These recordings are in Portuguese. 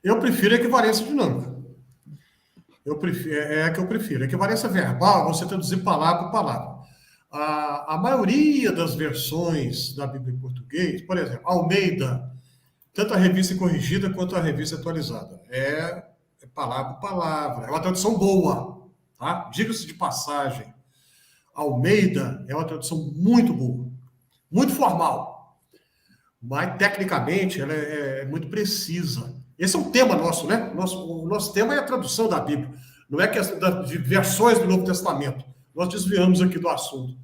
Eu prefiro a equivalência dinâmica. Eu prefiro, é a que eu prefiro. A equivalência verbal, você traduzir palavra por palavra. A maioria das versões da Bíblia em português, por exemplo, Almeida, tanto a revista corrigida quanto a revista atualizada, é palavra por palavra. É uma tradução boa, tá? Diga-se de passagem. Almeida é uma tradução muito boa, muito formal, mas tecnicamente ela é muito precisa. Esse é um tema nosso, né? O nosso tema é a tradução da Bíblia, não é questão de versões do Novo Testamento. Nós desviamos aqui do assunto.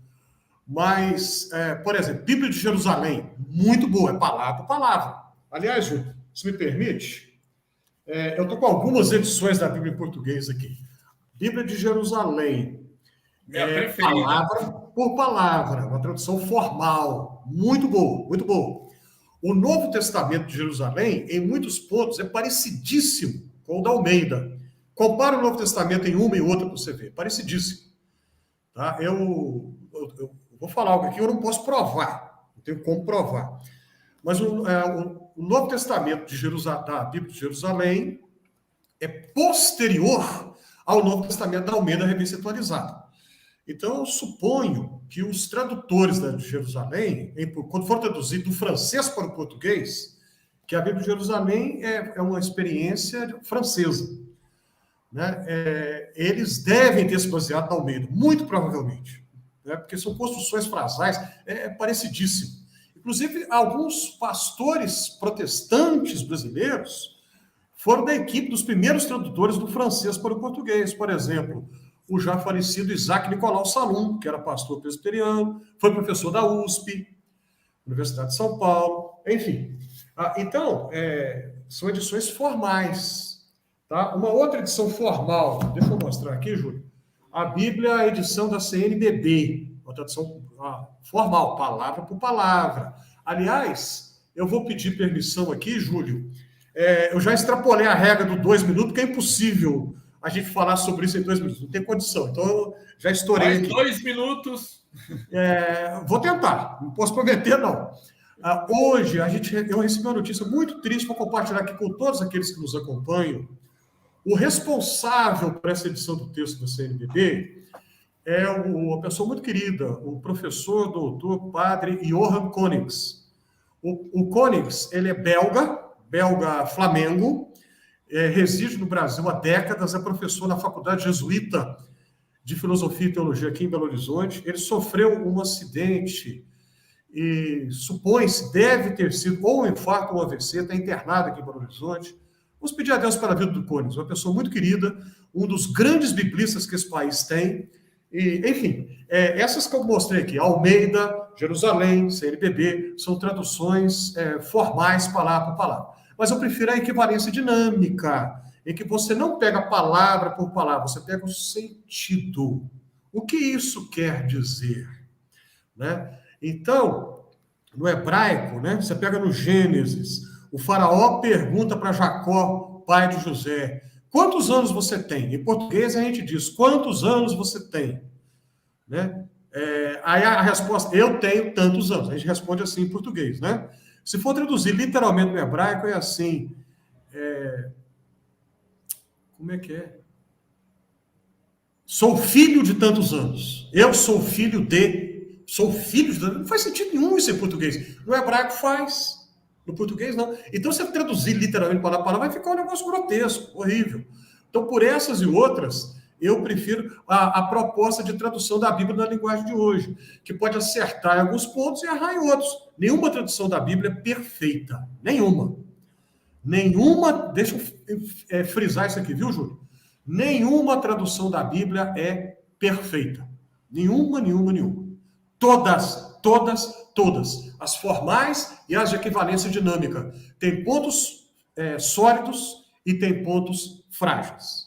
Mas, por exemplo, Bíblia de Jerusalém, muito boa, é palavra por palavra. Aliás, Júlio, se me permite, eu estou com algumas edições da Bíblia em português aqui. Bíblia de Jerusalém, palavra por palavra, uma tradução formal, muito boa, muito boa. O Novo Testamento de Jerusalém, em muitos pontos, é parecidíssimo com o da Almeida. Compara o Novo Testamento em uma e outra para você ver, parecidíssimo. Tá? Eu vou falar algo aqui que eu não posso provar, não tenho como provar. Mas o Novo Testamento da Bíblia de Jerusalém é posterior ao Novo Testamento da Almeida Revista Atualizada. Então, eu suponho que os tradutores de Jerusalém, quando for traduzir do francês para o português, que a Bíblia de Jerusalém é uma experiência francesa, né? Eles devem ter se baseado na Almeida, muito provavelmente, né? Porque são construções frasais, parecidíssimo. Inclusive, alguns pastores protestantes brasileiros foram da equipe dos primeiros tradutores do francês para o português. Por exemplo, o já falecido Isaac Nicolau Salum, que era pastor presbiteriano, foi professor da USP, Universidade de São Paulo, enfim. Então, são edições formais. Tá? Uma outra edição formal, deixa eu mostrar aqui, Júlio, a Bíblia, a edição da CNBB, uma tradução formal, palavra por palavra. Aliás, eu vou pedir permissão aqui, Júlio, eu já extrapolei a regra do 2 minutos, porque é impossível a gente falar sobre isso em 2 minutos, não tem condição. Então, eu já estourei mais aqui. 2 minutos. Vou tentar, não posso prometer, não. Hoje, eu recebi uma notícia muito triste para compartilhar aqui com todos aqueles que nos acompanham. O responsável por essa edição do texto da CNBB é uma pessoa muito querida, o professor, doutor, padre Johan Konings. O Konings, ele é belga Flamengo, reside no Brasil há décadas, é professor na Faculdade Jesuíta de Filosofia e Teologia aqui em Belo Horizonte. Ele sofreu um acidente e supõe-se, deve ter sido ou um infarto ou um AVC, está internado aqui em Belo Horizonte. Vamos pedir a Deus pela vida do Konings, uma pessoa muito querida, um dos grandes biblistas que esse país tem. E, enfim, essas que eu mostrei aqui, Almeida, Jerusalém, CNBB, são traduções formais, palavra por palavra. Mas eu prefiro a equivalência dinâmica, em que você não pega palavra por palavra, você pega o sentido. O que isso quer dizer? Né? Então, no hebraico, né, você pega no Gênesis, o faraó pergunta para Jacó, pai de José, quantos anos você tem? Em português a gente diz, quantos anos você tem? Né? Aí a resposta, eu tenho tantos anos. A gente responde assim em português, né? Se for traduzir literalmente no hebraico, é assim. Como é que é? Sou filho de tantos anos. Eu sou filho de... Sou filho de... Não faz sentido nenhum isso em português. No hebraico faz. No português, não. Então, se eu traduzir literalmente palavra a palavra, vai ficar um negócio grotesco, horrível. Então, por essas e outras, eu prefiro a proposta de tradução da Bíblia na linguagem de hoje, que pode acertar em alguns pontos e errar em outros. Nenhuma tradução da Bíblia é perfeita. Nenhuma. Deixa eu frisar isso aqui, viu, Júlio? Nenhuma tradução da Bíblia é perfeita. Nenhuma. Todas. As formais e as de equivalência dinâmica. Tem pontos sólidos e tem pontos frágeis.